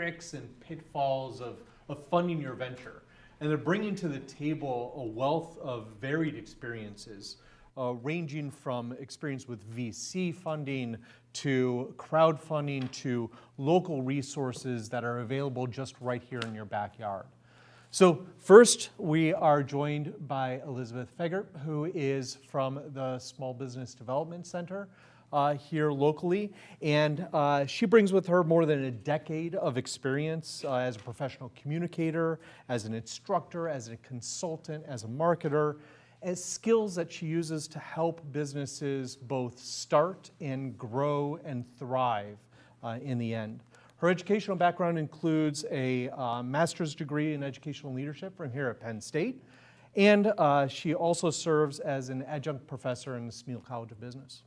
tricks and pitfalls of funding your venture. And they're bringing to the table a wealth of varied experiences, ranging from experience with VC funding to crowdfunding to local resources that are available just right here in your backyard. So first, we are joined by Elizabeth Fegert, who is from the Small Business Development Center here locally. And she brings with her more than a decade of experience as a professional communicator, as an instructor, as a consultant, as a marketer, as skills that she uses to help businesses both start and grow and thrive in the end. Her educational background includes a master's degree in educational leadership from here at Penn State, and she also serves as an adjunct professor in the Smeal College of Business.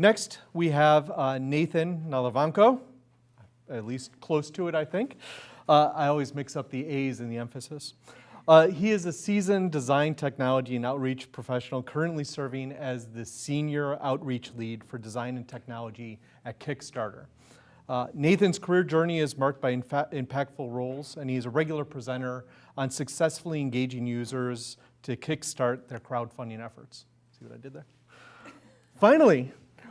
Next, we have Nathan Nalivonko, at least close to it, I think. I always mix up the A's and the emphasis. He is a seasoned design, technology, and outreach professional, currently serving as the senior outreach lead for design and technology at Kickstarter. Nathan's career journey is marked by impactful roles, and he's a regular presenter on successfully engaging users to kickstart their crowdfunding efforts. See what I did there? Finally,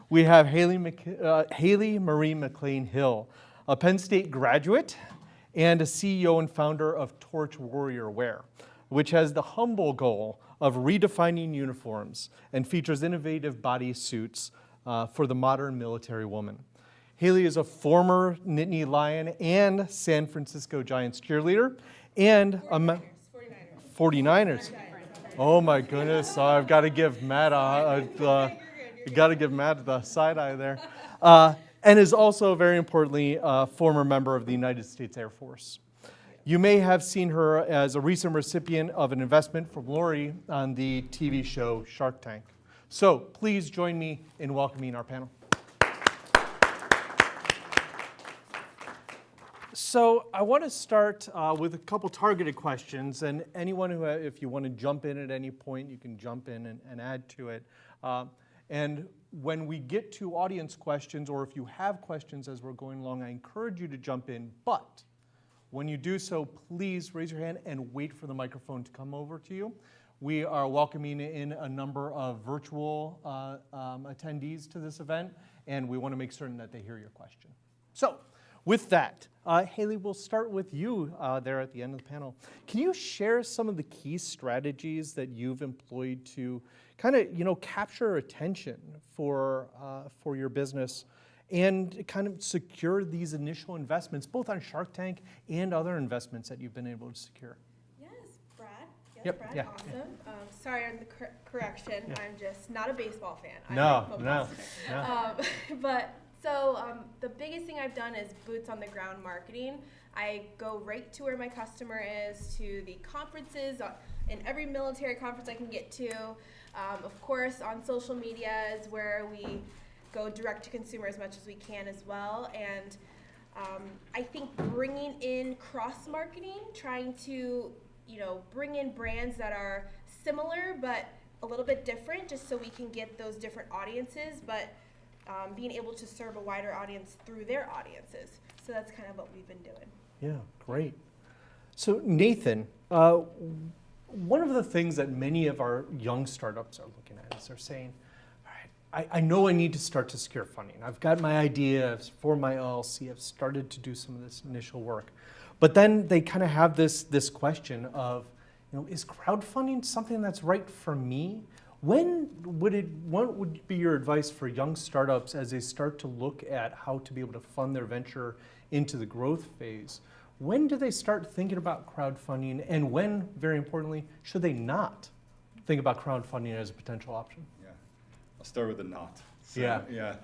we have Haley Marie McLean Hill, a Penn State graduate and a CEO and founder of Torch Warrior Wear, which has the humble goal of redefining uniforms and features innovative bodysuits for the modern military woman. Haley is a former Nittany Lion and San Francisco Giants cheerleader and 49ers. Oh my goodness! I've got to give Matt the side eye there, and is also very importantly a former member of the United States Air Force. You may have seen her as a recent recipient of an investment from Lori on the TV show Shark Tank. So please join me in welcoming our panel. So I want to start with a couple targeted questions, and anyone who, if you want to jump in at any point, you can jump in and add to it. And when we get to audience questions, or if you have questions as we're going along, I encourage you to jump in, but when you do so, please raise your hand and wait for the microphone to come over to you. We are welcoming in a number of virtual attendees to this event, and we want to make certain that they hear your question. So, with that, Haley, we'll start with you there at the end of the panel. Can you share some of the key strategies that you've employed to kind of, capture attention for your business and kind of secure these initial investments, both on Shark Tank and other investments that you've been able to secure? Yes, Brad. Yes, Yep. Brad. Yeah. Awesome. Sorry on the correction. Yeah. I'm just not a baseball fan. No. So the biggest thing I've done is boots on the ground marketing. I go right to where my customer is, to the conferences, in every military conference I can get to. Of course, on social media is where we go direct to consumer as much as we can as well. And I think bringing in cross-marketing, trying to bring in brands that are similar but a little bit different, just so we can get those different audiences, but being able to serve a wider audience through their audiences. So that's kind of what we've been doing. Yeah, great. So Nathan, one of the things that many of our young startups are looking at is they're saying, all right, I know I need to start to secure funding. I've got my idea for my LLC. I've started to do some of this initial work. But then they kind of have this question of, is crowdfunding something that's right for me? What would be your advice for young startups as they start to look at how to be able to fund their venture into the growth phase? When do they start thinking about crowdfunding, and when, very importantly, should they not think about crowdfunding as a potential option? Yeah, I'll start with the not. So, yeah.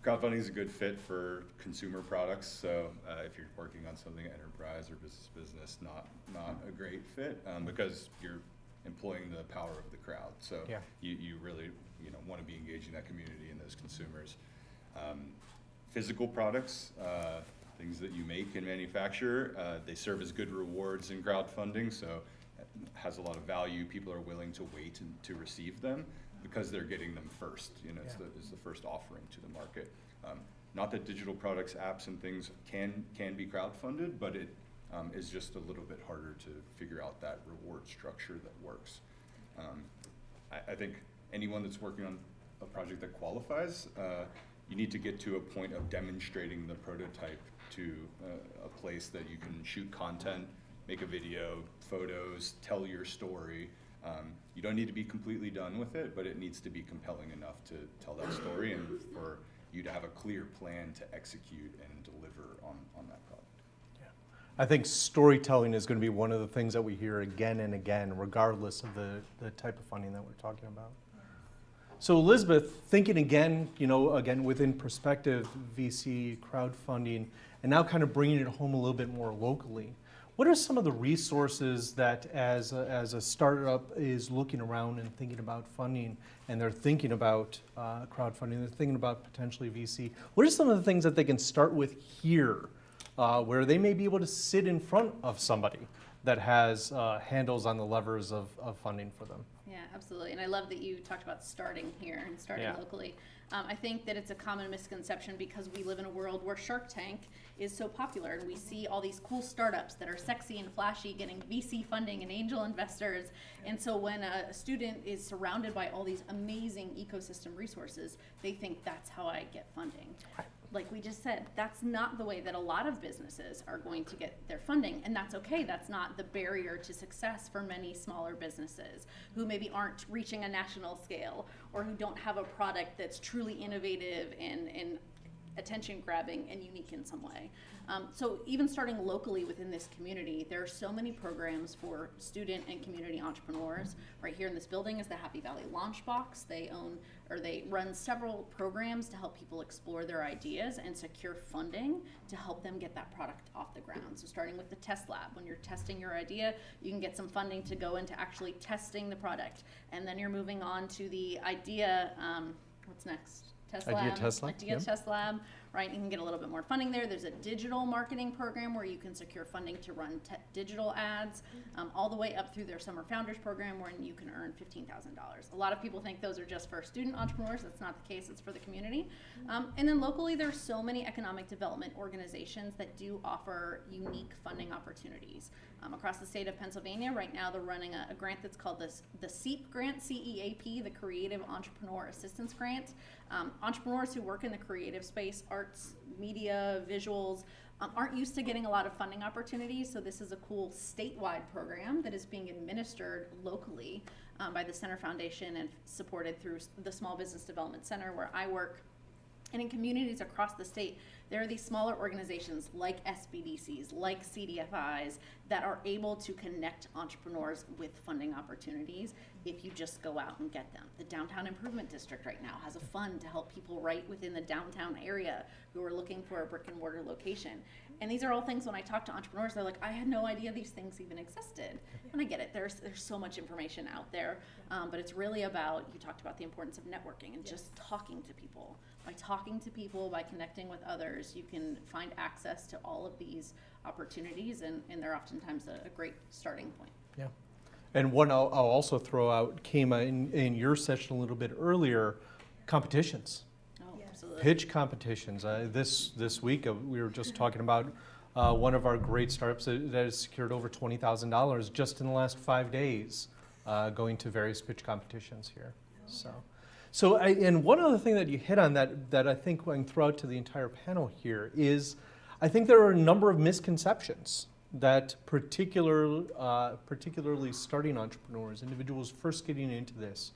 Crowdfunding is a good fit for consumer products. So if you're working on something enterprise or business, not a great fit because you're employing the power of the crowd. So you really want to be engaging that community and those consumers. Physical products, things that you make and manufacture, they serve as good rewards in crowdfunding. So it has a lot of value. People are willing to wait to receive them because they're getting them first. It's the first offering to the market. Not that digital products, apps and things can be crowdfunded, but it is just a little bit harder to figure out that reward structure that works. I think anyone that's working on a project that qualifies, you need to get to a point of demonstrating the prototype to a place that you can shoot content, make a video, photos, tell your story. You don't need to be completely done with it, but it needs to be compelling enough to tell that story and for you to have a clear plan to execute and deliver on that product. I think storytelling is going to be one of the things that we hear again and again, regardless of the type of funding that we're talking about. So Elizabeth, thinking again, again within perspective, VC, crowdfunding, and now kind of bringing it home a little bit more locally, what are some of the resources that as a startup is looking around and thinking about funding, and they're thinking about crowdfunding, they're thinking about potentially VC, what are some of the things that they can start with here where they may be able to sit in front of somebody that has handles on the levers of funding for them? Yeah, absolutely. And I love that you talked about starting here and starting locally. I think that it's a common misconception because we live in a world where Shark Tank is so popular and we see all these cool startups that are sexy and flashy getting VC funding and angel investors. And so when a student is surrounded by all these amazing ecosystem resources, they think that's how I get funding. Like we just said, that's not the way that a lot of businesses are going to get their funding, and that's okay. That's not the barrier to success for many smaller businesses who maybe aren't reaching a national scale or who don't have a product that's truly innovative and attention grabbing and unique in some way. So even starting locally within this community, there are so many programs for student and community entrepreneurs. Right here in this building is the Happy Valley Launchbox. They run several programs to help people explore their ideas and secure funding to help them get that product off the ground. So starting with the test lab, when you're testing your idea, you can get some funding to go into actually testing the product. And then you're moving on to the idea, what's next? Test lab, right? You can get a little bit more funding there. There's a digital marketing program where you can secure funding to run digital ads, all the way up through their Summer Founders program where you can earn $15,000. A lot of people think those are just for student entrepreneurs. That's not the case. It's for the community. And then locally, there's so many economic development organizations that do offer unique funding opportunities. Across the state of Pennsylvania, right now they're running a grant that's called the CEAP grant, CEAP, the Creative Entrepreneur Assistance Grant. Entrepreneurs who work in the creative space, arts, media, visuals, aren't used to getting a lot of funding opportunities, so this is a cool statewide program that is being administered locally by the Center Foundation and supported through the Small Business Development Center where I work. And in communities across the state, there are these smaller organizations like SBDCs, like CDFIs, that are able to connect entrepreneurs with funding opportunities if you just go out and get them. The Downtown Improvement District right now has a fund to help people right within the downtown area who are looking for a brick and mortar location. And these are all things when I talk to entrepreneurs, they're like, I had no idea these things even existed. And I get it, there's so much information out there, but it's really about, you talked about the importance of networking and just talking to people. By talking to people, by connecting with others, you can find access to all of these opportunities, and they're oftentimes a great starting point. Yeah. And one I'll also throw out came in your session a little bit earlier, competitions. Oh, absolutely. Pitch competitions. This week we were just talking about one of our great startups that has secured over $20,000 just in the last 5 days, going to various pitch competitions here. And one other thing that you hit on that I think I can throw out to the entire panel here is, I think there are a number of misconceptions that particularly starting entrepreneurs, individuals first getting into this,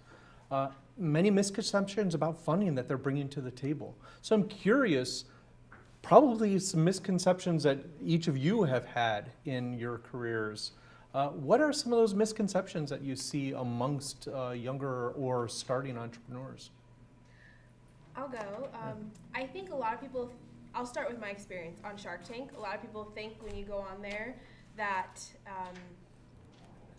many misconceptions about funding that they're bringing to the table. So I'm curious, probably some misconceptions that each of you have had in your careers. What are some of those misconceptions that you see amongst younger or starting entrepreneurs? I'll go. I think a lot of people, I'll start with my experience on Shark Tank. A lot of people think when you go on there that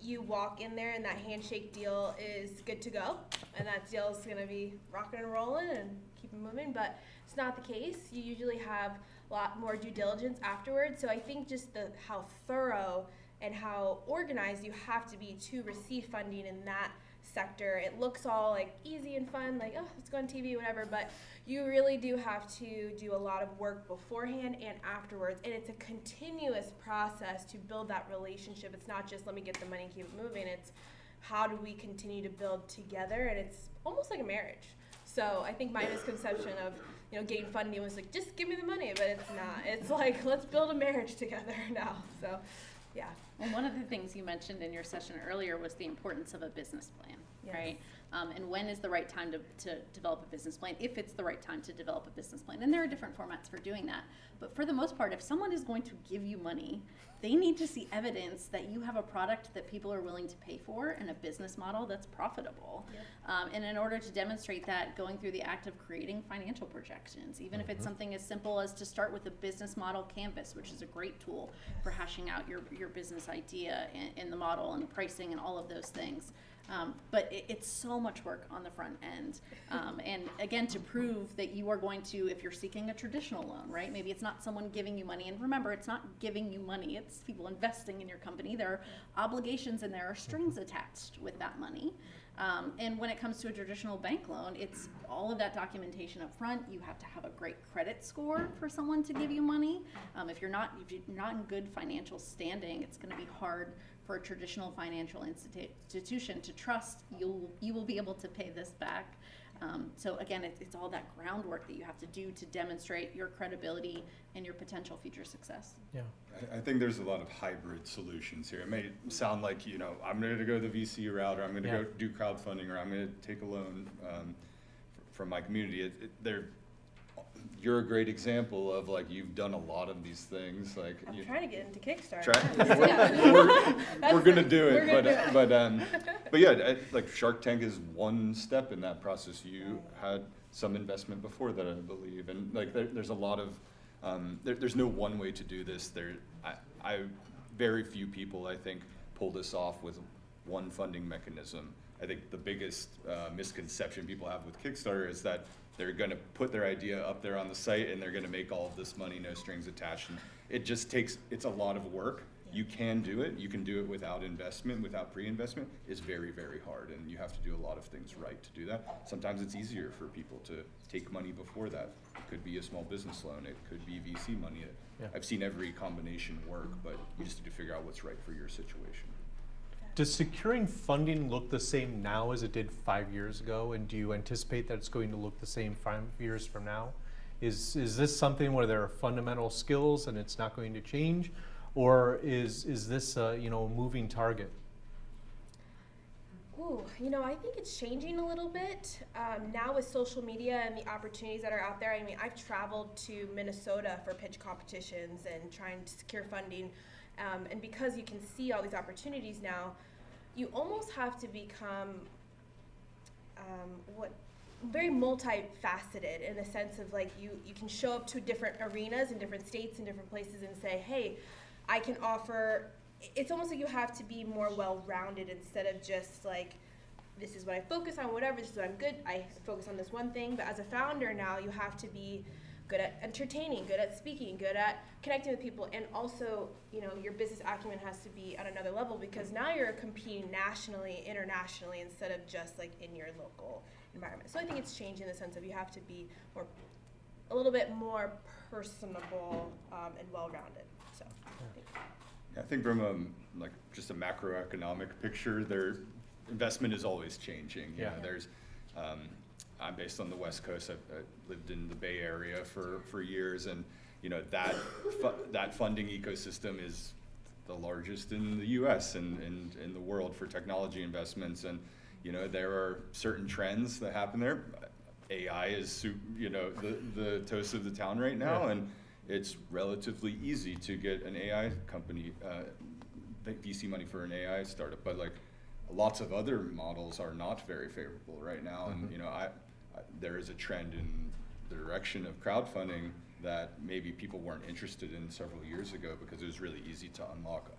you walk in there and that handshake deal is good to go, and that deal is going to be rocking and rolling and keep it moving, but it's not the case. You usually have a lot more due diligence afterwards, so I think just how thorough and how organized you have to be to receive funding in that sector, it looks all like easy and fun, like, oh, let's go on TV, whatever, but you really do have to do a lot of work beforehand and afterwards, and it's a continuous process to build that relationship. It's not just let me get the money and keep it moving, it's how do we continue to build together, and it's almost like a marriage. So I think my misconception of, you know, getting funding was like, just give me the money, but it's not. It's like, let's build a marriage together now. So, yeah. Well, one of the things you mentioned in your session earlier was the importance of a business plan, Yes. right? And when is the right time to develop a business plan, if it's the right time to develop a business plan. And there are different formats for doing that. But for the most part, if someone is going to give you money, they need to see evidence that you have a product that people are willing to pay for and a business model that's profitable. Yep. And in order to demonstrate that, going through the act of creating financial projections, even if it's something as simple as to start with a business model canvas, which is a great tool for hashing out your business idea and the model and the pricing and all of those things. But it's so much work on the front end. And again, to prove that you are going to, if you're seeking a traditional loan, right? Maybe it's not someone giving you money. And remember, it's not giving you money. It's people investing in your company. There are obligations and there are strings attached with that money. And when it comes to a traditional bank loan, it's all of that documentation up front. You have to have a great credit score for someone to give you money. If you're not in good financial standing, it's going to be hard for a traditional financial institution to trust you will be able to pay this back. So again, it's all that groundwork that you have to do to demonstrate your credibility and your potential future success. Yeah. I think there's a lot of hybrid solutions here. It may sound like, you know, I'm going to go the VC route, or I'm going to Yeah. go do crowdfunding, or I'm going to take a loan from my community. You're a great example of, like, you've done a lot of these things. Like, I'm you trying to get into Kickstarter. Try- we're gonna do it, We're gonna do but yeah, like Shark Tank is one step in that process. You had some investment before that, I believe, and like there's a lot of there's no one way to do this. Very few people, I think, pull this off with one funding mechanism. I think the biggest misconception people have with Kickstarter is that they're going to put their idea up there on the site and they're going to make all of this money, no strings attached. And it just it's a lot of work. You can do it. You can do it without investment, without pre-investment. It's very, very hard, and you have to do a lot of things right to do that. Sometimes it's easier for people to take money before that. It could be a small business loan. It could be VC money. Yeah. I've seen every combination work, but you just need to figure out what's right for your situation. Does securing funding look the same now as it did 5 years ago? And do you anticipate that it's going to look the same 5 years from now? Is this something where there are fundamental skills and it's not going to change? Or is this a moving target? Ooh, I think it's changing a little bit now with social media and the opportunities that are out there. I mean, I've traveled to Minnesota for pitch competitions and trying to secure funding. And because you can see all these opportunities now, you almost have to become very multifaceted in the sense of, like, you can show up to different arenas in different states and different places and say, hey, I can offer. It's almost like you have to be more well-rounded instead of just like, this is what I focus on, whatever, this is what I'm good, I focus on this one thing. But as a founder now, you have to be good at entertaining, good at speaking, good at connecting with people, and also, your business acumen has to be at another level because now you're competing nationally, internationally, instead of just like in your local environment. So I think it's changing in the sense of you have to be a little bit more personable and well-rounded. So. I think from just a macroeconomic picture, their investment is always changing. Yeah. There's, I'm based on the West Coast. I've lived in the Bay Area for years, and that funding ecosystem is the largest in the U.S. and in the world for technology investments. And there are certain trends that happen there. AI is the toast of the town right now, Yeah. and it's relatively easy to get an AI company, VC money for an AI startup, but lots of other models are not very favorable right now. And there is a trend in the direction of crowdfunding that maybe people weren't interested in several years ago because it was really easy to unlock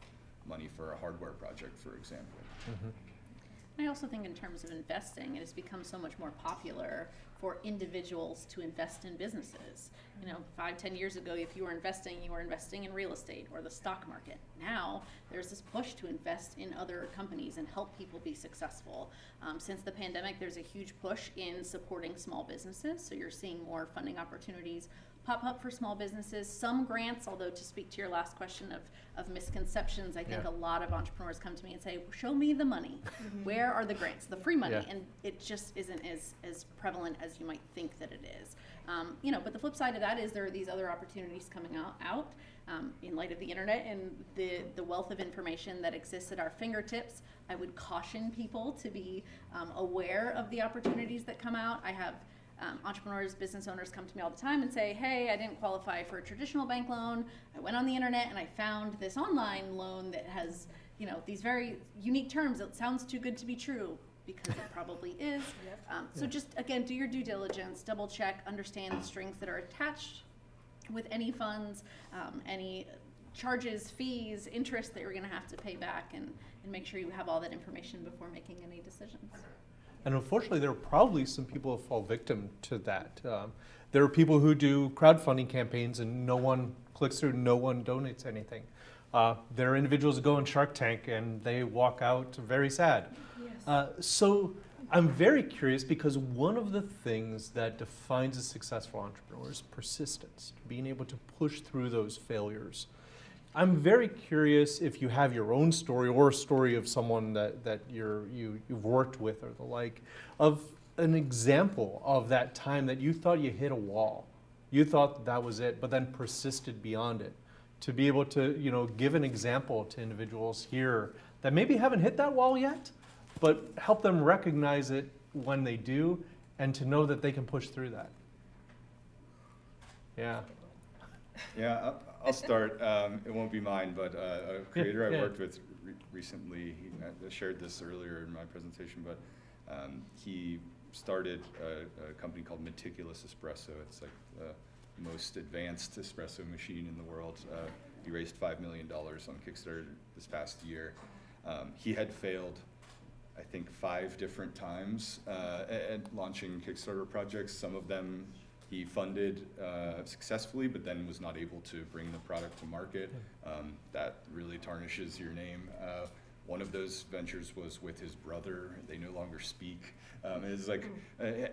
money for a hardware project, for example. Mm-hmm. I also think in terms of investing, it has become so much more popular for individuals to invest in businesses. You know, 5-10 years ago, if you were investing in real estate or the stock market. Now there's this push to invest in other companies and help people be successful. Since the pandemic, there's a huge push in supporting small businesses, so you're seeing more funding opportunities pop up for small businesses. Some grants, although to speak to your last question of misconceptions, I think Yeah. a lot of entrepreneurs come to me and say, show me the money. Where are the grants, the free money? Yeah. And it just isn't as prevalent as you might think that it is. You know, but the flip side of that is there are these other opportunities coming out in light of the internet and the wealth of information that exists at our fingertips. I would caution people to be aware of the opportunities that come out. I have entrepreneurs, business owners come to me all the time and say, hey, I didn't qualify for a traditional bank loan. I went on the internet and I found this online loan that has, you know, these very unique terms. It sounds too good to be true, because it probably is. So just, again, do your due diligence, double check, understand the strings that are attached with any funds, any charges, fees, interest that you're gonna have to pay back, and make sure you have all that information before making any decisions. And unfortunately, there are probably some people who fall victim to that. There are people who do crowdfunding campaigns and no one clicks through, no one donates anything. There are individuals who go on Shark Tank and they walk out very sad. Yes. So I'm very curious, because one of the things that defines a successful entrepreneur is persistence, being able to push through those failures. I'm very curious if you have your own story or a story of someone that you've worked with or the like, of an example of that time that you thought you hit a wall. You thought that was it, but then persisted beyond it. To be able to, you know, give an example to individuals here that maybe haven't hit that wall yet, but help them recognize it when they do, and to know that they can push through that. Yeah. Yeah, I'll start. It won't be mine, but a creator yeah. I worked with recently, I shared this earlier in my presentation, but he started a company called Meticulous Espresso. It's like the most advanced espresso machine in the world. He raised $5 million on Kickstarter this past year. He had failed, I think, 5 different times at launching Kickstarter projects. Some of them he funded successfully, but then was not able to bring the product to market. That really tarnishes your name. One of those ventures was with his brother. They no longer speak. It's like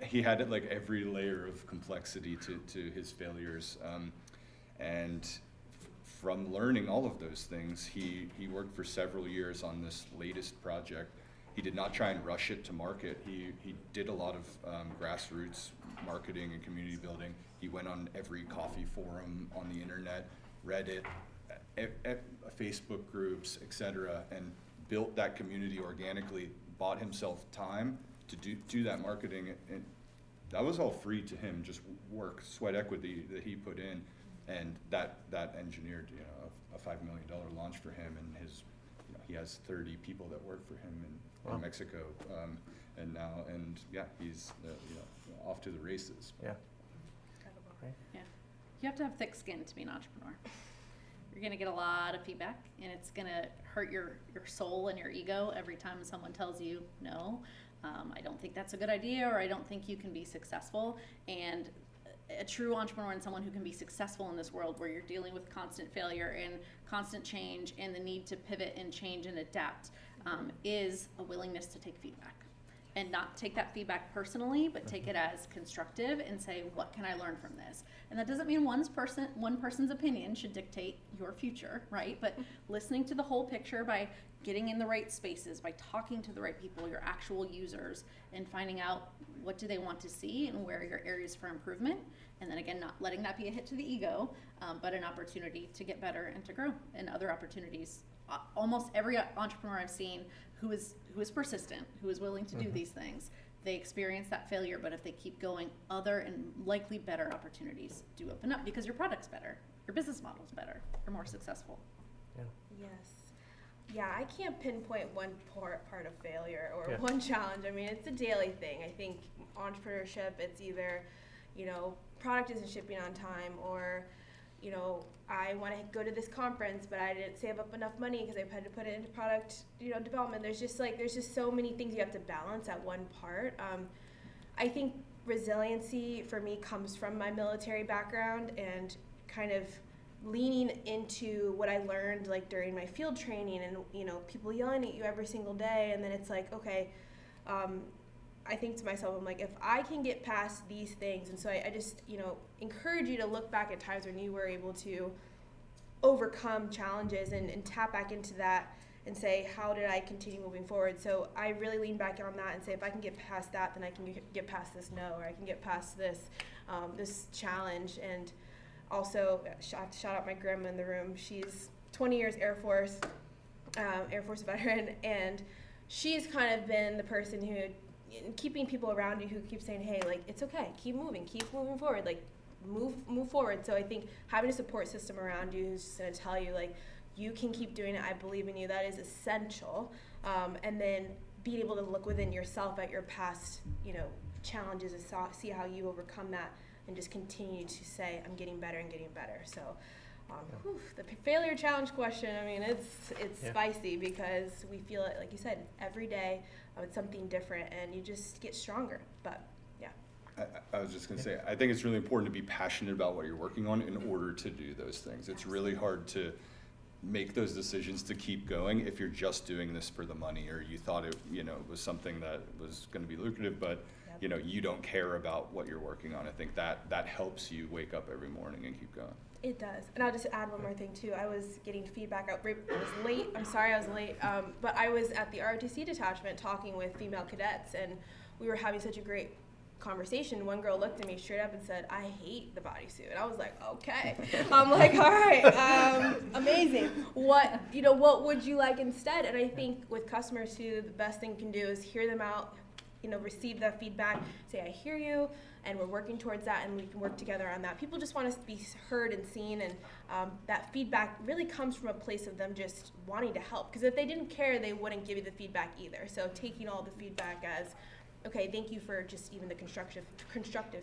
he had like every layer of complexity to his failures. And from learning all of those things, he worked for several years on this latest project. He did not try and rush it to market. He did a lot of grassroots marketing and community building. He went on every coffee forum on the internet, Reddit, Facebook groups, etc., and built that community organically, bought himself time to do that marketing. And that was all free to him, just work, sweat equity that he put in, and that engineered, you know, a $5 million launch for him, and his, you know, he has 30 people that work for him in Mexico, and now, and yeah, he's you know, off to the races. Yeah. Yeah, you have to have thick skin to be an entrepreneur. You're gonna get a lot of feedback, and it's gonna hurt your soul and your ego every time someone tells you no. I don't think that's a good idea, or I don't think you can be successful. And a true entrepreneur and someone who can be successful in this world where you're dealing with constant failure and constant change and the need to pivot and change and adapt is a willingness to take feedback. And not take that feedback personally, but take it as constructive and say, what can I learn from this? And that doesn't mean one person's opinion should dictate your future, right? But listening to the whole picture by getting in the right spaces, by talking to the right people, your actual users, and finding out what do they want to see and where are your areas for improvement. And then again, not letting that be a hit to the ego, but an opportunity to get better and to grow, and other opportunities. Almost every entrepreneur I've seen who is persistent, who is willing to do these things, they experience that failure, but if they keep going, other and likely better opportunities do open up, because your product's better, your business model's better, you're more successful. Yes. Yeah, I can't pinpoint one part of failure or Yeah. one challenge. I mean, it's a daily thing. I think entrepreneurship, it's either, you know, product isn't shipping on time, or, you know, I want to go to this conference, but I didn't save up enough money because I had to put it into product, you know, development. There's just so many things you have to balance at one part. I think resiliency for me comes from my military background and kind of leaning into what I learned like during my field training and, you know, people yelling at you every single day. And then it's like, okay, I think to myself, I'm like, if I can get past these things, and so I just, you know, encourage you to look back at times when you were able to overcome challenges and tap back into that and say, how did I continue moving forward? So I really lean back on that and say, if I can get past that, then I can get past this no, or I can get past this this challenge. And also, I have to shout out my grandma in the room. She's 20 years Air Force veteran, and she's kind of been the person who, keeping people around you who keep saying, hey, like, it's okay, keep moving forward, like, move forward. So I think having a support system around you who's just going to tell you, like, you can keep doing it, I believe in you, that is essential. And then being able to look within yourself at your past, you know, challenges and see how you overcome that and just continue to say, I'm getting better and getting better. So the failure challenge question, I mean, it's spicy because we feel it, like you said, every day it's something different and you just get stronger. But yeah. I was just going to say, I think it's really important to be passionate about what you're working on in order to do those things. It's really hard to make those decisions to keep going if you're just doing this for the money, or you thought it, you know, was something that was going to be lucrative, but you know, you don't care about what you're working on. I think that helps you wake up every morning and keep going. It does. And I'll just add one more thing too. I was getting feedback. I was late. I'm sorry I was late. But I was at the ROTC detachment talking with female cadets, and we were having such a great conversation. One girl looked at me straight up and said, I hate the bodysuit. And I was like, okay. I'm like, all right, amazing. What would you like instead? And I think with customers too, the best thing you can do is hear them out, you know, receive that feedback, say, I hear you, and we're working towards that, and we can work together on that. People just want to be heard and seen, and that feedback really comes from a place of them just wanting to help. Because if they didn't care, they wouldn't give you the feedback either. So taking all the feedback as, okay, thank you for just even the constructive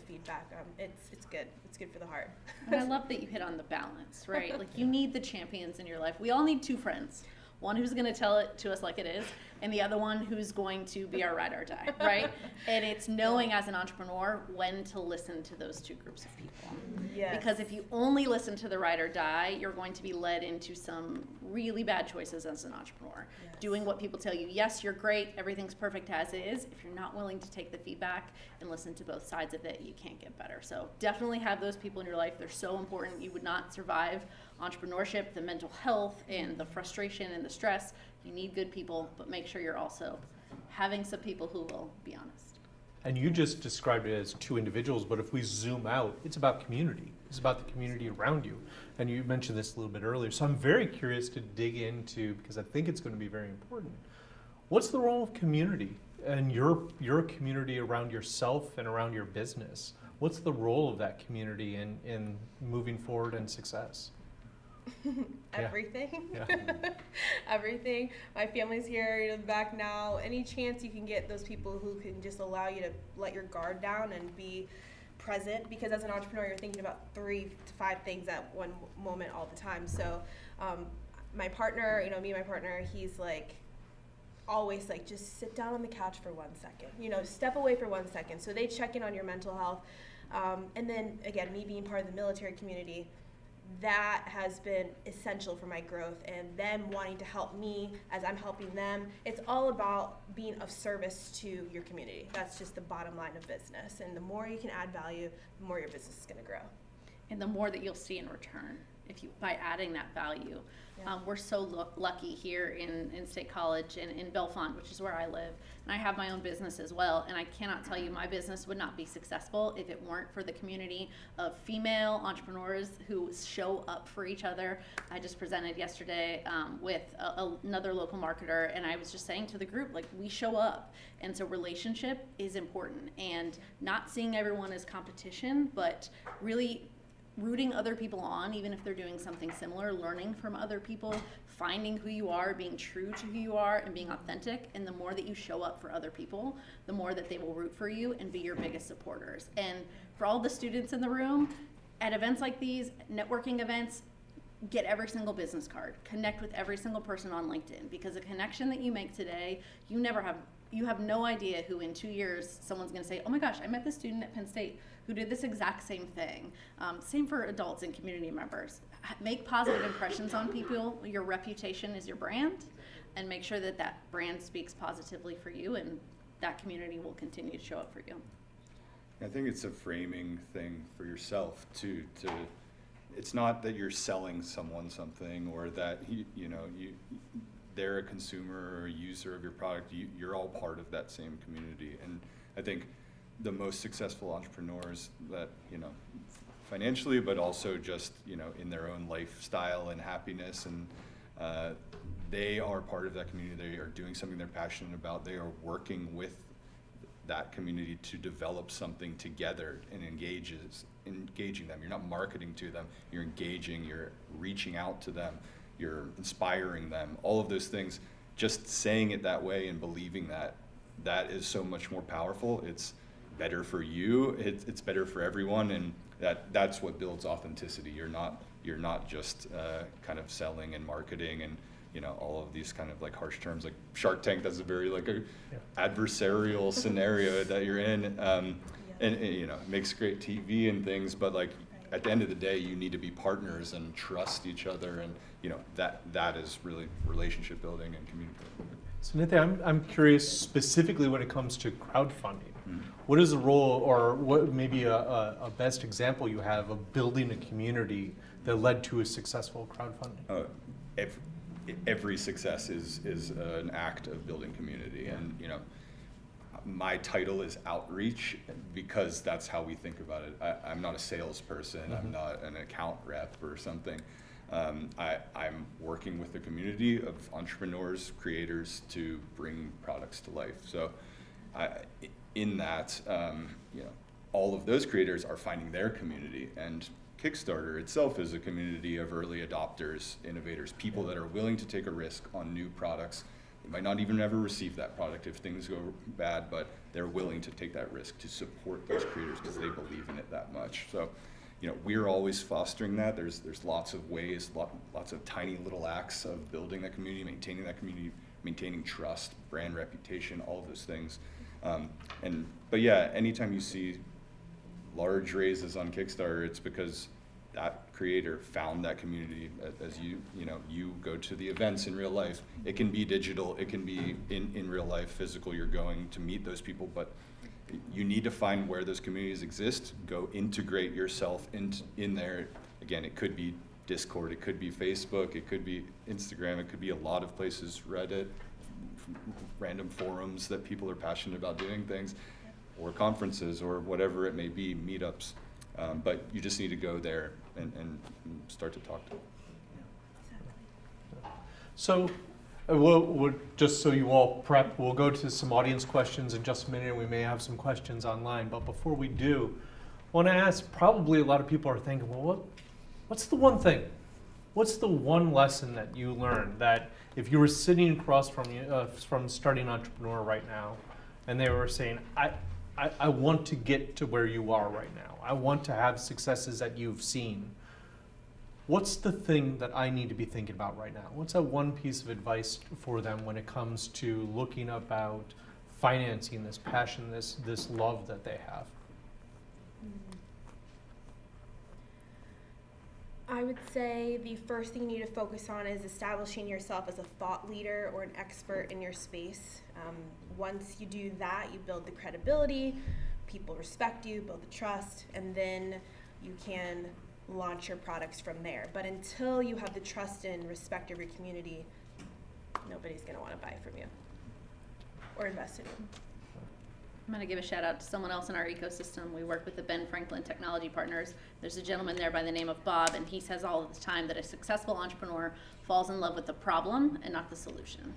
feedback. It's good. It's good for the heart. And I love that you hit on the balance, right? Like, you need the champions in your life. We all need two friends. One who's going to tell it to us like it is, and the other one who's going to be our ride or die, right? And it's knowing as an entrepreneur when to listen to those two groups of people. Yes. Because if you only listen to the ride or die, you're going to be led into some really bad choices as an entrepreneur. Yes. Doing what people tell you, yes, you're great, everything's perfect as is. If you're not willing to take the feedback and listen to both sides of it, you can't get better. So definitely have those people in your life. They're so important. You would not survive entrepreneurship, the mental health, and the frustration and the stress. You need good people, but make sure you're also having some people who will be honest. And you just described it as two individuals, but if we zoom out, it's about community. It's about the community around you. And you mentioned this a little bit earlier. So I'm very curious to dig into, because I think it's going to be very important. What's the role of community and your community around yourself and around your business? What's the role of that community in moving forward and success? Everything. Yeah. Everything. My family's here in the back now. Any chance you can get those people who can just allow you to let your guard down and be present, because as an entrepreneur you're thinking about 3 to 5 things at one moment all the time. So my partner, me and my partner, he's like always like, just sit down on the couch for 1 second, step away for 1 second. So they check in on your mental health. And then again, me being part of the military community, that has been essential for my growth, and them wanting to help me as I'm helping them. It's all about being of service to your community. That's just the bottom line of business. And the more you can add value, the more your business is going to grow. And the more that you'll see in return by adding that value. Yeah. We're so lucky here in State College and in Bellefonte, which is where I live. And I have my own business as well. And I cannot tell you my business would not be successful if it weren't for the community of female entrepreneurs who show up for each other. I just presented yesterday with another local marketer, and I was just saying to the group, like, we show up. And so relationship is important, and not seeing everyone as competition, but really rooting other people on, even if they're doing something similar, learning from other people, finding who you are, being true to who you are, and being authentic. And the more that you show up for other people, the more that they will root for you and be your biggest supporters. And for all the students in the room, at events like these, networking events, get every single business card, connect with every single person on LinkedIn, because a connection that you make today, you never have you have no idea who in 2 years someone's going to say, oh my gosh, I met this student at Penn State who did this exact same thing. Same for adults and community members. Make positive impressions on people. Your reputation is your brand, and make sure that that brand speaks positively for you, and that community will continue to show up for you. I think it's a framing thing for yourself too. It's not that you're selling someone something, or that they're a consumer or a user of your product. You're all part of that same community. And I think the most successful entrepreneurs that, financially, but also just, in their own lifestyle and happiness, and they are part of that community. They are doing something they're passionate about. They are working with that community to develop something together and engaging them. You're not marketing to them, you're engaging, you're reaching out to them, you're inspiring them, all of those things. Just saying it that way and believing that is so much more powerful. It's better for you, it's better for everyone, and that's what builds authenticity. You're not just kind of selling and marketing and all of these kind of like harsh terms like Shark Tank. That's a very adversarial scenario that you're in, and it makes great TV and things, but like at the end of the day, you need to be partners and trust each other, and that is really relationship building and community building. So Nithya, I'm curious specifically when it comes to crowdfunding. Mm-hmm. What is the role, or what maybe a best example you have of building a community that led to a successful crowdfunding? Every success is an act of building community, and my title is outreach because that's how we think about it. I'm not a salesperson. Mm-hmm. I'm not an account rep or something. I'm working with the community of entrepreneurs, creators to bring products to life. So in that, all of those creators are finding their community, and Kickstarter itself is a community of early adopters, innovators, people that are willing to take a risk on new products. They might not even ever receive that product if things go bad, but they're willing to take that risk to support those creators because they believe in it that much. So, we're always fostering that. There's lots of ways, lots of tiny little acts of building that community, maintaining trust, brand reputation, all of those things. But yeah, anytime you see large raises on Kickstarter, it's because that creator found that community. As you go to the events in real life, it can be digital, it can be in real life, physical. You're going to meet those people, but you need to find where those communities exist, go integrate yourself in there. Again, it could be Discord, it could be Facebook, it could be Instagram, it could be a lot of places, Reddit, random forums that people are passionate about doing things, or conferences, or whatever it may be, meetups. But you just need to go there and start to talk to them. So, we'll, just so you all prep, we'll go to some audience questions in just a minute, and we may have some questions online. But before we do, I want to ask, probably a lot of people are thinking, well, what's the one thing? What's the one lesson that you learned that if you were sitting across from starting entrepreneur right now, and they were saying, I want to get to where you are right now. I want to have successes that you've seen. What's the thing that I need to be thinking about right now? What's that one piece of advice for them when it comes to looking about financing this passion, this love that they have? I would say the first thing you need to focus on is establishing yourself as a thought leader or an expert in your space. Once you do that, you build the credibility, people respect you, build the trust, and then you can launch your products from there. But until you have the trust and respect of your community, nobody's going to want to buy from you or invest in you. I'm going to give a shout out to someone else in our ecosystem. We work with the Ben Franklin Technology Partners. There's a gentleman there by the name of Bob, and he says all the time that a successful entrepreneur falls in love with the problem and not the solution.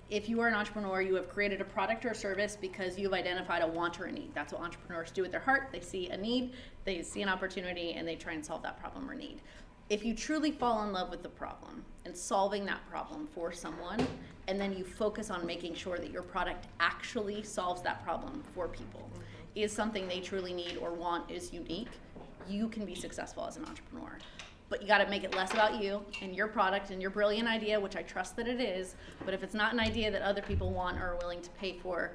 If you are an entrepreneur, you have created a product or service because you've identified a want or a need. That's what entrepreneurs do with their heart. They see a need, they see an opportunity, and they try and solve that problem or need. If you truly fall in love with the problem and solving that problem for someone, and then you focus on making sure that your product actually solves that problem for people, is something they truly need or want, is unique, you can be successful as an entrepreneur. but you gotta make it less about you and your product and your brilliant idea, which I trust that it is. But if it's not an idea that other people want or are willing to pay for,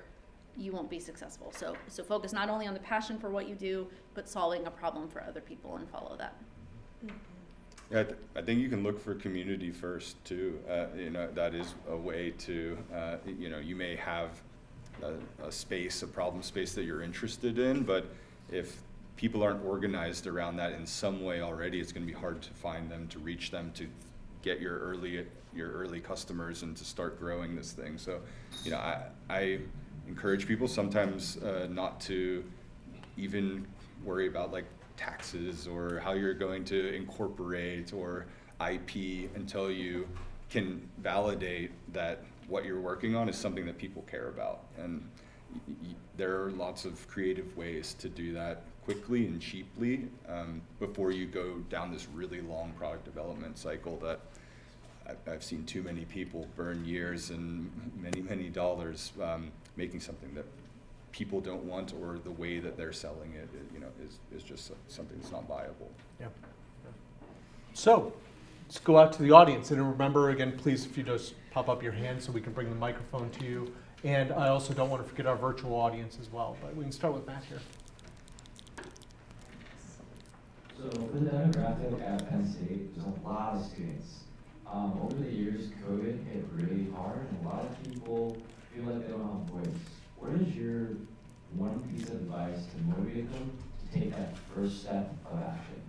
you won't be successful. So focus not only on the passion for what you do, but solving a problem for other people and follow that. Yeah, I think you can look for community first too. That is a way to, you may have a space, a problem space that you're interested in, but if people aren't organized around that in some way already, it's going to be hard to find them, to reach them, to get your early customers and to start growing this thing. So, I encourage people sometimes not to even worry about like taxes or how you're going to incorporate or IP until you can validate that what you're working on is something that people care about. And there are lots of creative ways to do that quickly and cheaply before you go down this really long product development cycle that I've seen too many people burn years and many dollars making something that people don't want, or the way that they're selling it, is just something that's not viable. Yeah. So, let's go out to the audience, and remember again, please, if you just pop up your hand so we can bring the microphone to you. And I also don't want to forget our virtual audience as well, but we can start with Matt here. So for the demographic at Penn State, there's a lot of students. Over the years, COVID hit really hard, and a lot of people feel like they don't have a voice. What is your one piece of advice to motivate them to take that first step of action?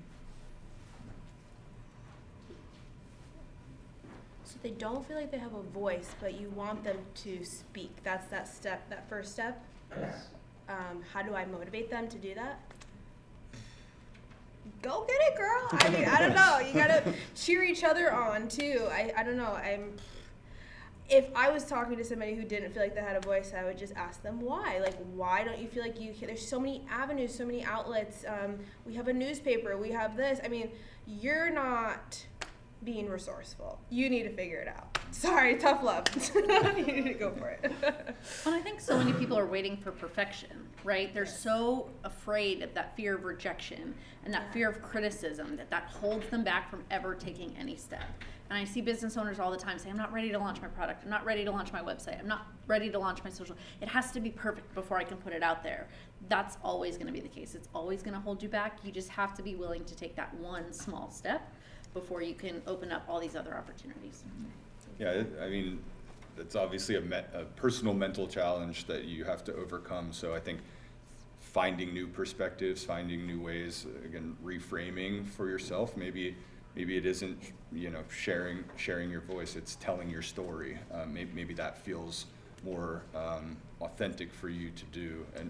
So they don't feel like they have a voice, but you want them to speak. That's that first step. Yes. How do I motivate them to do that? Go get it, girl. I mean, I don't know. You gotta cheer each other on too. I don't know. If I was talking to somebody who didn't feel like they had a voice, I would just ask them why. Like, why don't you feel like you can? There's so many avenues, so many outlets. We have a newspaper. We have this. I mean, you're not being resourceful. You need to figure it out. Sorry, tough love. You need to go for it. Well, I think so many people are waiting for perfection, right? They're so afraid of that fear of rejection and that fear of criticism that holds them back from ever taking any step. And I see business owners all the time say, I'm not ready to launch my product. I'm not ready to launch my website. I'm not ready to launch my social. It has to be perfect before I can put it out there. That's always going to be the case. It's always going to hold you back. You just have to be willing to take that one small step before you can open up all these other opportunities. Yeah, I mean, it's obviously a personal mental challenge that you have to overcome. So I think finding new perspectives, finding new ways, again, reframing for yourself. Maybe it isn't, sharing your voice. It's telling your story. Maybe that feels more authentic for you to do. And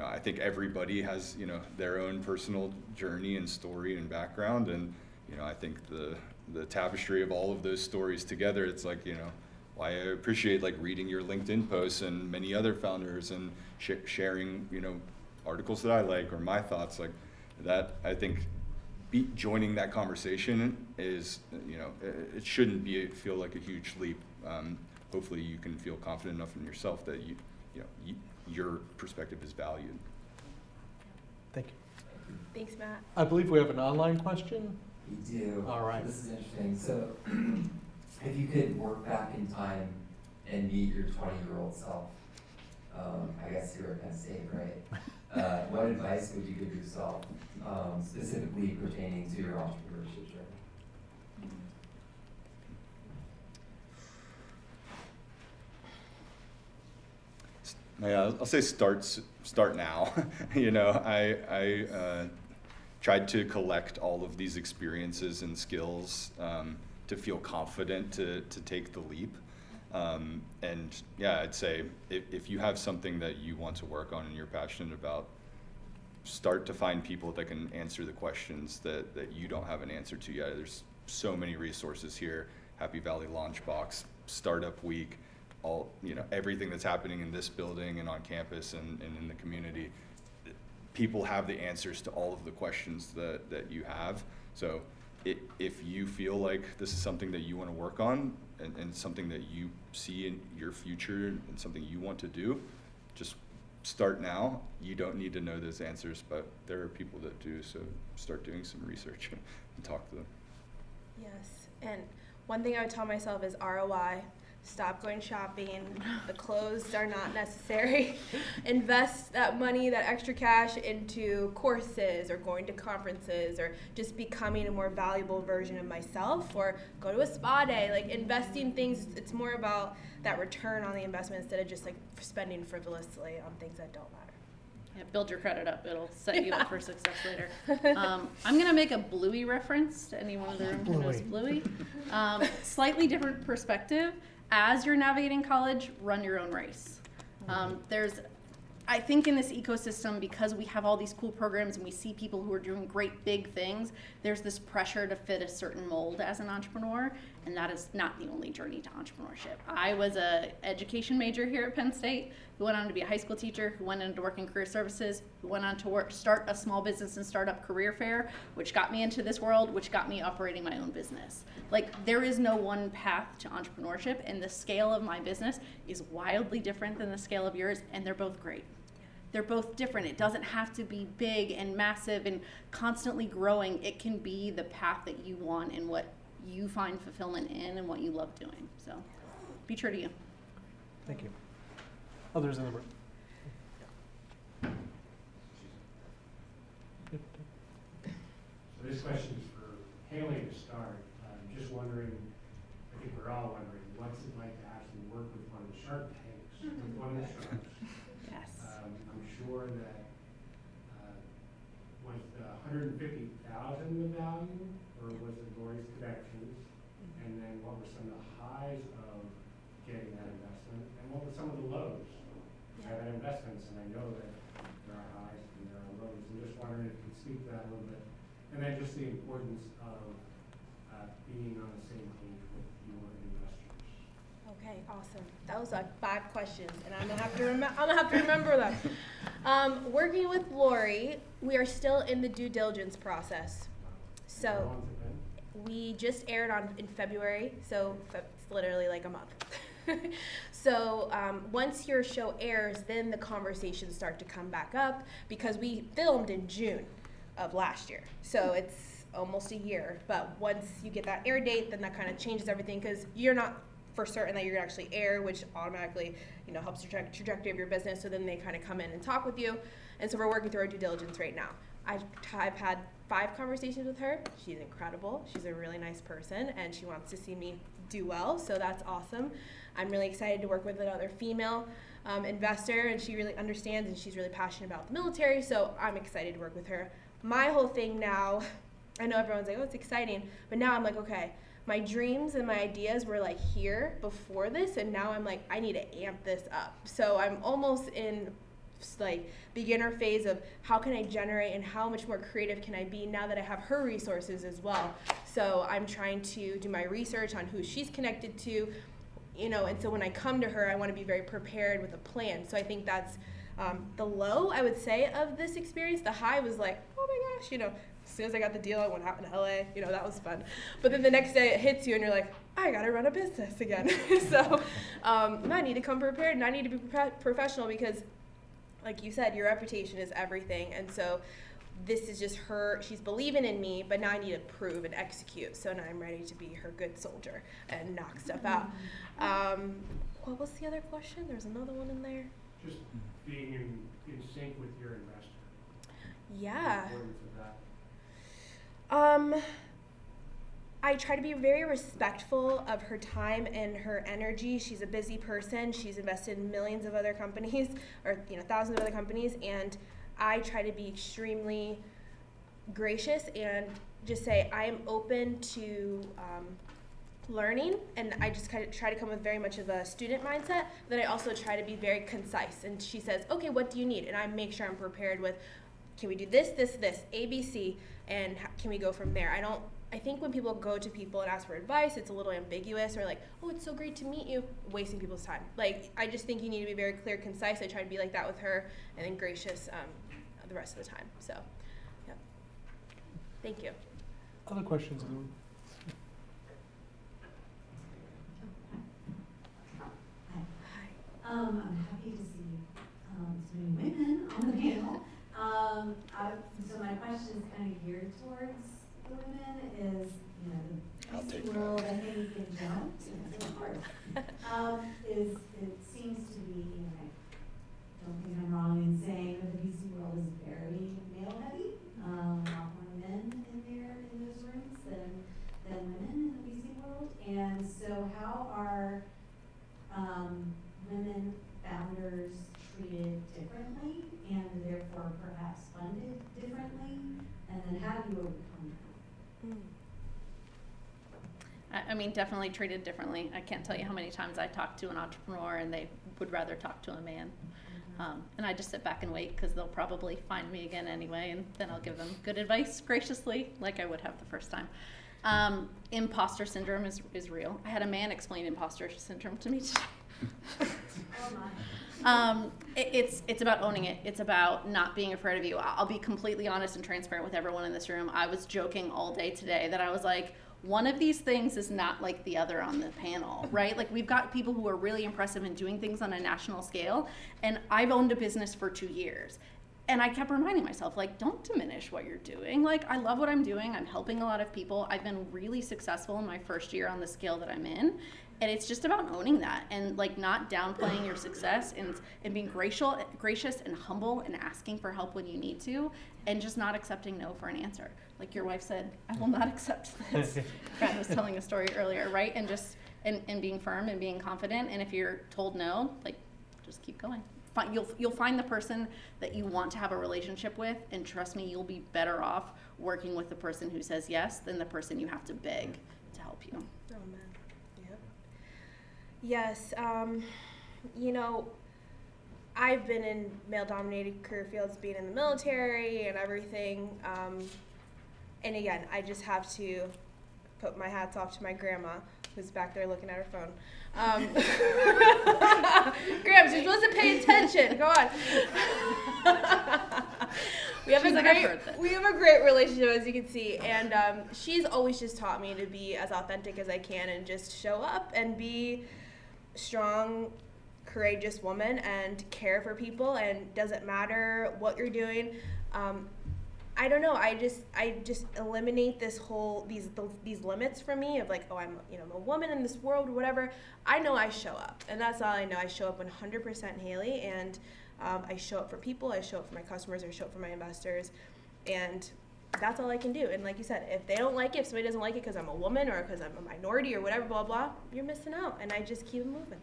I think everybody has their own personal journey and story and background. And I think the tapestry of all of those stories together, it's like, why I appreciate like reading your LinkedIn posts and many other founders and sharing, articles that I like or my thoughts like that. I think joining that conversation is, it shouldn't feel like a huge leap. Hopefully you can feel confident enough in yourself that your perspective is valued. Thank you. Thanks, Matt. I believe we have an online question. We do. All right. This is interesting. So, if you could work back in time and meet your 20-year-old self, I guess you're at Penn State, right? What advice would you give yourself, specifically pertaining to your entrepreneurship journey? Yeah, I'll say start now. I tried to collect all of these experiences and skills to feel confident to take the leap. And yeah, I'd say if you have something that you want to work on and you're passionate about, start to find people that can answer the questions that you don't have an answer to yet. There's so many resources here. Happy Valley Launchbox, Startup Week, everything that's happening in this building and on campus and in the community. People have the answers to all of the questions that you have. So if you feel like this is something that you want to work on and something that you see in your future and something you want to do, just start now. You don't need to know those answers, but there are people that do, so start doing some research and talk to them. Yes, and one thing I would tell myself is ROI. Stop going shopping. The clothes are not necessary. Invest that money, that extra cash, into courses or going to conferences or just becoming a more valuable version of myself, or go to a spa day. Like, investing things, it's more about that return on the investment instead of just like spending frivolously on things that don't matter. Yeah, build your credit up. It'll set you up for success later. I'm gonna make a Bluey reference to anyone in the room who knows Bluey. Slightly different perspective. As you're navigating college, run your own race. I think in this ecosystem, because we have all these cool programs and we see people who are doing great big things, there's this pressure to fit a certain mold as an entrepreneur, and that is not the only journey to entrepreneurship. I was an education major here at Penn State, who went on to be a high school teacher, who went into work in career services, who went on to start a small business and startup career fair, which got me into this world, which got me operating my own business. Like, there is no one path to entrepreneurship, and the scale of my business is wildly different than the scale of yours, and they're both great. They're both different. It doesn't have to be big and massive and constantly growing. It can be the path that you want and what you find fulfillment in and what you love doing. So be true to you. Thank you. Others in the room? So this question is for Haley to start. Just wondering, I think we're all wondering, what's it like to actually work with one of the Shark Tanks, with one of the sharks? Yes. I'm sure that was the 150,000 the value, or was it Lori's connections? And then what were some of the highs of getting that investment, and what were some of the lows? I've had investments, and I know that there are highs and there are lows. I'm just wondering if you could speak to that a little bit, and then just the importance of being on the same page with your investors. Okay, awesome. That was like 5 questions, and I'm gonna have to remember them. Working with Lori, we are still in the due diligence process. How So long's it been? we just aired in February, so it's literally like a month. So once your show airs, then the conversations start to come back up, because we filmed in June of last year. So it's almost a year. But once you get that air date, then that kind of changes everything, because you're not for certain that you're gonna actually air, which automatically, helps the trajectory of your business. So then they kind of come in and talk with you. And so we're working through our due diligence right now. I've had 5 conversations with her. She's incredible. She's a really nice person, and she wants to see me do well, so that's awesome. I'm really excited to work with another female investor, and she really understands, and she's really passionate about the military, so I'm excited to work with her. My whole thing now, I know everyone's like, oh, it's exciting, but now I'm like, okay, my dreams and my ideas were like here before this, and now I'm like, I need to amp this up. So I'm almost in like beginner phase of how can I generate and how much more creative can I be now that I have her resources as well. So I'm trying to do my research on who she's connected to, and so when I come to her, I want to be very prepared with a plan. So I think that's the low, I would say, of this experience. The high was like, oh my gosh, as soon as I got the deal, I went out in LA, that was fun. But then the next day it hits you and you're like, I gotta run a business again. So I need to come prepared, and I need to be professional, because like you said, your reputation is everything. And so this is just her, she's believing in me, but now I need to prove and execute. So now I'm ready to be her good soldier and knock stuff out. What was the other question? There's another one in there. Just being in sync with your investor. Yeah. The importance of that. I try to be very respectful of her time and her energy. She's a busy person. She's invested in millions of other companies, or thousands of other companies, and I try to be extremely gracious and just say I am open to learning, and I just kind of try to come with very much of a student mindset. But then I also try to be very concise. And she says, okay, what do you need? And I make sure I'm prepared with, can we do this, this, this, A, B, C, and can we go from there? I think when people go to people and ask for advice, it's a little ambiguous, or like, oh, it's so great to meet you, wasting people's time. Like, I just think you need to be very clear, concise. I try to be like that with her, and then gracious the rest of the time. So, yeah. Thank you. Other questions in the room? Hi. I'm happy to see so many women on the panel. So my question is kind of geared towards the women is, I'll take VC that. world, I think in general, it's hard. Is, it seems to be, and I don't think I'm wrong in saying that the VC world is very male heavy. A lot more men in there, in those rooms than women in the VC world. And so how are, women founders treated differently and therefore perhaps funded differently? And then how do you overcome that? I mean, definitely treated differently. I can't tell you how many times I talk to an entrepreneur and they would rather talk to a man. And I just sit back and wait because they'll probably find me again anyway, and then I'll give them good advice graciously, like I would have the first time. Imposter syndrome is real. I had a man explain imposter syndrome to me today. Oh my. It's about owning it. It's about not being afraid of you. I'll be completely honest and transparent with everyone in this room. I was joking all day today that I was like, one of these things is not like the other on the panel, right? Like we've got people who are really impressive and doing things on a national scale, and I've owned a business for 2 years. And I kept reminding myself, like, don't diminish what you're doing. Like, I love what I'm doing. I'm helping a lot of people. I've been really successful in my first year on the scale that I'm in. And it's just about owning that and like not downplaying your success and being gracious and humble and asking for help when you need to, and just not accepting no for an answer. Like your wife said, I will not accept this. Brad was telling a story earlier, right? And just and being firm and being confident. And if you're told no, like just keep going. You'll find the person that you want to have a relationship with, and trust me, you'll be better off working with the person who says yes than the person you have to beg to help you. Oh man, yep. Yes, you know, I've been in male-dominated career fields, being in the military and everything, and again, I just have to put my hats off to my grandma, who's back there looking at her phone. Grams, you're supposed to pay attention. Go on. We have a great relationship, as you can see, and she's always just taught me to be as authentic as I can and just show up and be a strong, courageous woman and care for people, and doesn't matter what you're doing. I don't know. I just eliminate these limits from me of like, oh, I'm a woman in this world or whatever. I know I show up, and that's all I know. I show up 100% Haley, and I show up for people. I show up for my customers. I show up for my investors, and that's all I can do. And like you said, if they don't like it, if somebody doesn't like it because I'm a woman or because I'm a minority or whatever, blah blah, you're missing out. And I just keep moving.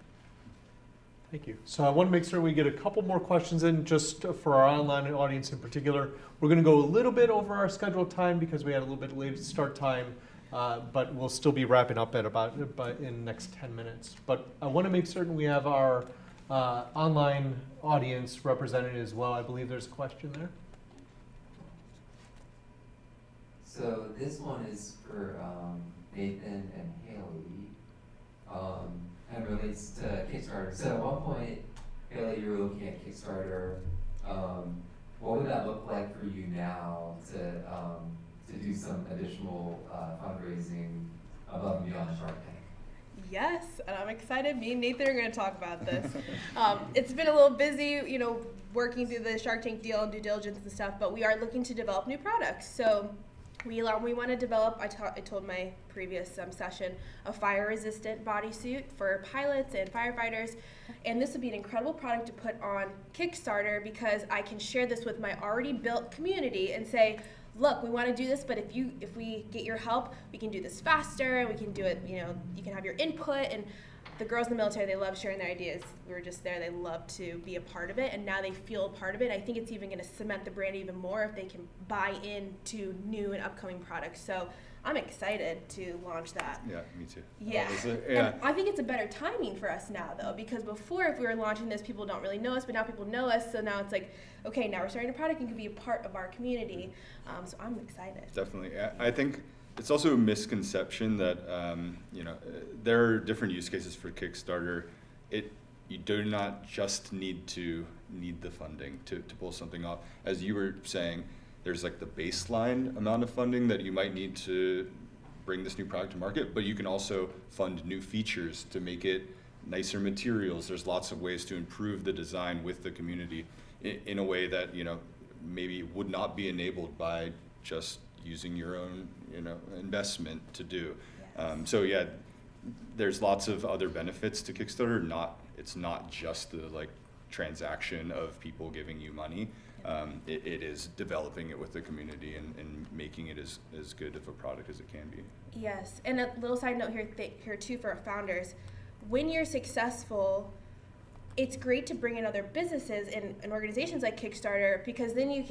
Thank you. So I want to make sure we get a couple more questions in just for our online audience in particular. We're going to go a little bit over our scheduled time because we had a little bit late start time, but we'll still be wrapping up at about in the next 10 minutes. But I want to make certain we have our online audience represented as well. I believe there's a question there. So this one is for Nathan and Haley, and relates to Kickstarter. So at one point, Haley, you were looking at Kickstarter. What would that look like for you now to do some additional fundraising above and beyond Shark Tank? Yes, and I'm excited. Me and Nathan are going to talk about this. It's been a little busy, working through the Shark Tank deal and due diligence and stuff, but we are looking to develop new products. So we want to develop, I told my previous session, a fire-resistant bodysuit for pilots and firefighters. And this would be an incredible product to put on Kickstarter because I can share this with my already built community and say, look, we want to do this, but if we get your help, we can do this faster, and we can do it, you can have your input. And the girls in the military, they love sharing their ideas. We were just there, they love to be a part of it, and now they feel a part of it. I think it's even going to cement the brand even more if they can buy into new and upcoming products. So I'm excited to launch that. Yeah, me too. Yeah. Yeah. And I think it's a better timing for us now, though, because before, if we were launching this, people don't really know us, but now people know us, so now it's like, okay, now we're starting a product and can be a part of our community. So I'm excited. Definitely. I think it's also a misconception that there are different use cases for Kickstarter. You do not just need the funding to pull something off. As you were saying, there's like the baseline amount of funding that you might need to bring this new product to market, but you can also fund new features to make it nicer materials. There's lots of ways to improve the design with the community in a way that maybe would not be enabled by just using your own investment to do. So yeah, there's lots of other benefits to Kickstarter. It's not just the like transaction of people giving you money. It is developing it with the community and making it as good of a product as it can be. Yes, and a little side note here too for our founders. When you're successful, it's great to bring in other businesses and organizations like Kickstarter, because then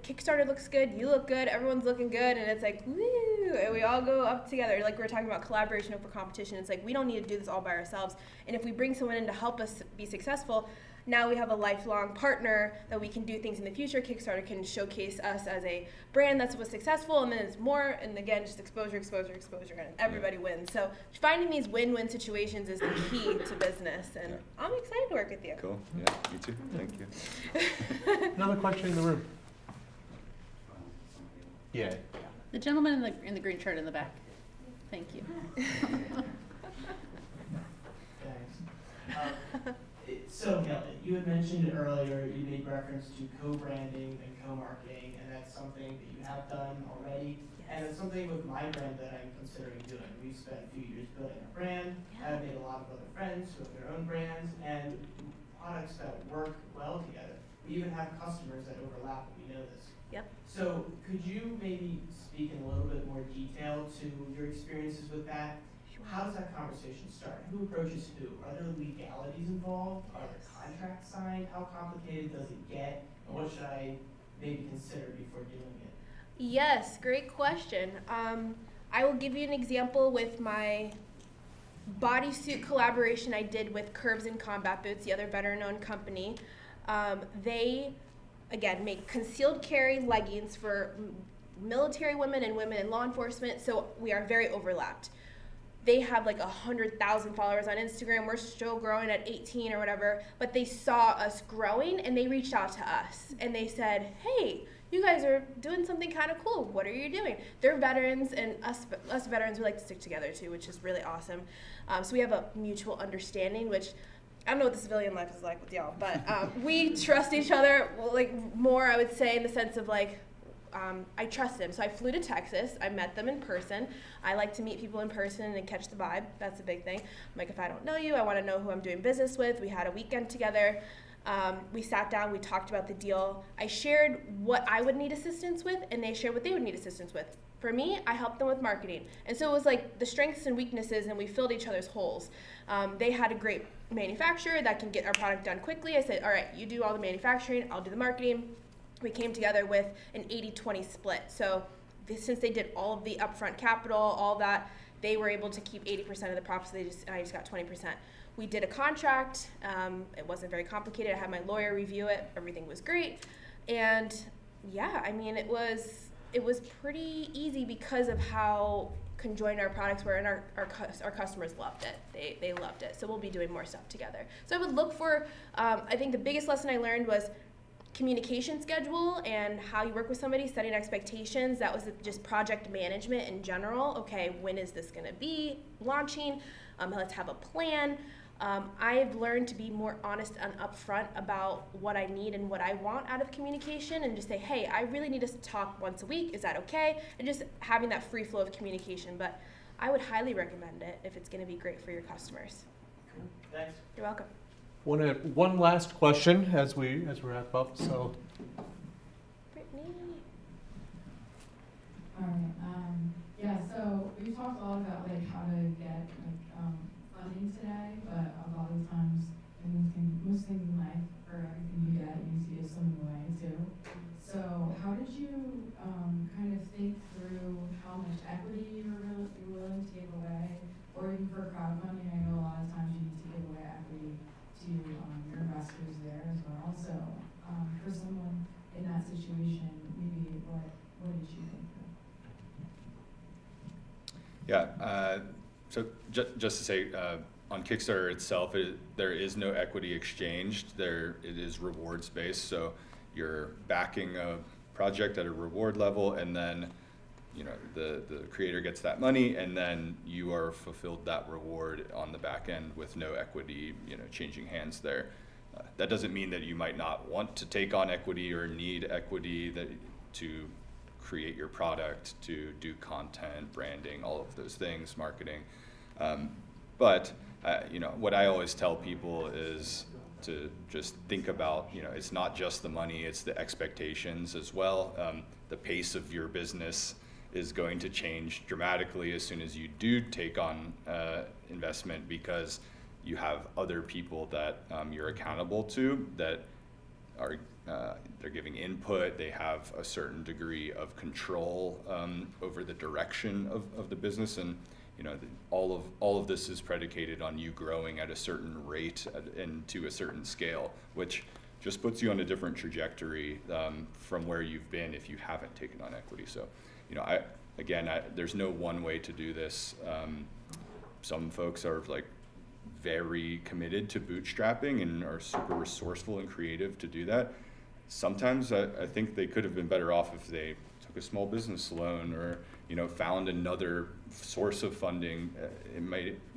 Kickstarter looks good, you look good, everyone's looking good, and it's like, woo, and we all go up together. Like we were talking about collaboration over competition. It's like we don't need to do this all by ourselves. And if we bring someone in to help us be successful, now we have a lifelong partner that we can do things in the future. Kickstarter can showcase us as a brand that was successful, and then it's more, and again, just exposure, and everybody wins. So finding these win-win situations is the key to business, and I'm excited to work with you. Cool. Yeah, me too. Thank you. Another question in the room? Yeah. The gentleman in the green shirt in the back. Thank you. Thanks. So, you had mentioned earlier, you made reference to co-branding and co-marketing, and that's something that you have done already. And it's something with my brand that I'm considering doing. We've spent a few years building a brand. I've made a lot of other friends who have their own brands and products that work well together. We even have customers that overlap, and we know this. Yep. So could you maybe speak in a little bit more detail to your experiences with that? How does that conversation start? Who approaches who? Are there legalities involved? Are there contracts signed? How complicated does it get? And what should I maybe consider before doing it? Yes, great question. I will give you an example with my bodysuit collaboration I did with Curves and Combat Boots, the other better known company. They, again, make concealed carry leggings for military women and women in law enforcement, so we are very overlapped. They have like 100,000 followers on Instagram. We're still growing at 18 or whatever, but they saw us growing and they reached out to us and they said, hey, you guys are doing something kind of cool. What are you doing? They're veterans, and us veterans, we like to stick together too, which is really awesome. So we have a mutual understanding, which I don't know what the civilian life is like with y'all, but we trust each other like more, I would say, in the sense of like, I trust them. So I flew to Texas. I met them in person. I like to meet people in person and catch the vibe. That's a big thing. Like if I don't know you, I want to know who I'm doing business with. We had a weekend together. We sat down. We talked about the deal. I shared what I would need assistance with, and they shared what they would need assistance with. For me, I helped them with marketing. And so it was like the strengths and weaknesses, and we filled each other's holes. They had a great manufacturer that can get our product done quickly. I said, all right, you do all the manufacturing, I'll do the marketing. We came together with an 80-20 split. So since they did all of the upfront capital, all that, they were able to keep 80% of the profits. I just got 20%. We did a contract. It wasn't very complicated. I had my lawyer review it. Everything was great. And yeah, I mean, it was pretty easy because of how conjoined our products were, and our customers loved it. They loved it. So we'll be doing more stuff together. So I would look for, I think the biggest lesson I learned was communication schedule and how you work with somebody, setting expectations. That was just project management in general. Okay, when is this gonna be launching? Let's have a plan. I've learned to be more honest and upfront about what I need and what I want out of communication, and just say, hey, I really need us to talk once a week. Is that okay? And just having that free flow of communication. But I would highly recommend it if it's gonna be great for your customers. Cool. Thanks. You're welcome. One last question as we wrap up. So, Brittany. All right. Yeah. So we talked a lot about like how to get funding today, but a lot of times, most things in life, or everything you get, you need to give some away too. So how did you kind of think through how much equity you're willing to give away, or even for crowdfunding? I know a lot of times you need to give away equity to your investors there as well. So for someone in that situation, maybe what did you think through? Yeah, so just to say, on Kickstarter itself, there is no equity exchanged. It is rewards based. So you're backing a project at a reward level, and then the creator gets that money, and then you are fulfilled that reward on the back end with no equity, changing hands there. That doesn't mean that you might not want to take on equity or need equity to create your product, to do content, branding, all of those things, marketing. But you know, what I always tell people is to just think about, you know, it's not just the money, it's the expectations as well. The pace of your business is going to change dramatically as soon as you do take on investment, because you have other people that you're accountable to, that are they're giving input, they have a certain degree of control over the direction of the business, and you know, all of this is predicated on you growing at a certain rate and to a certain scale, which just puts you on a different trajectory from where you've been if you haven't taken on equity. So, you know, there's no one way to do this. Some folks are like very committed to bootstrapping and are super resourceful and creative to do that. Sometimes I think they could have been better off if they took a small business loan, or you know, found another source of funding. They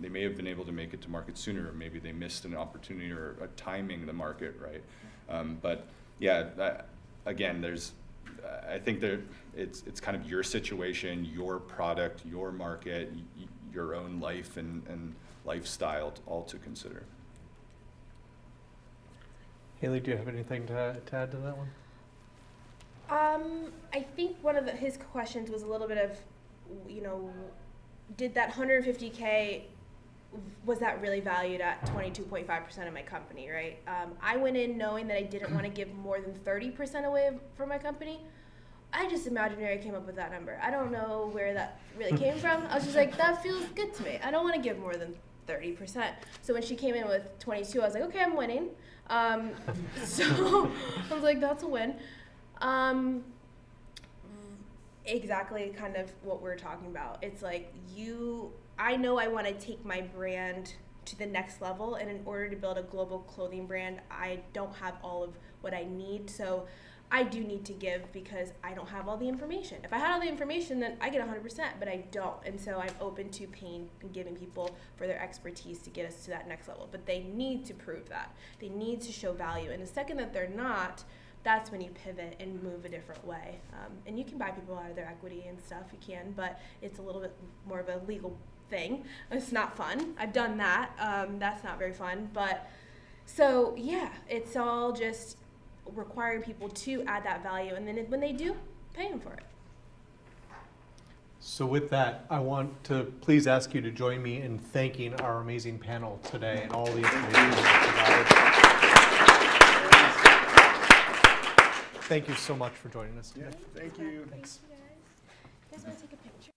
may have been able to make it to market sooner, or maybe they missed an opportunity or a timing the market right. But yeah, again, I think it's kind of your situation, your product, your market, your own life and lifestyle all to consider. Haley, do you have anything to add to that one? I think one of his questions was a little bit of, you know, did that 150K, was that really valued at 22.5% of my company, right? I went in knowing that I didn't want to give more than 30% away for my company. I just imaginary came up with that number. I don't know where that really came from. I was just like, that feels good to me. I don't want to give more than 30%. So when she came in with 22, I was like, okay, I'm winning. So I was like, that's a win. Exactly kind of what we're talking about. It's like I know I want to take my brand to the next level, and in order to build a global clothing brand, I don't have all of what I need. So I do need to give because I don't have all the information. If I had all the information, then I get 100%, but I don't. And so I'm open to paying and giving people for their expertise to get us to that next level. But they need to prove that. They need to show value. And the second that they're not, that's when you pivot and move a different way. And you can buy people out of their equity and stuff, you can, but it's a little bit more of a legal thing. It's not fun. I've done that. That's not very fun. But so yeah, it's all just requiring people to add that value, and then when they do, pay them for it. So with that, I want to please ask you to join me in thanking our amazing panel today and all the information that provided. Thank you so much for joining us today. Yeah, thank you. Thanks. You guys want to take a picture?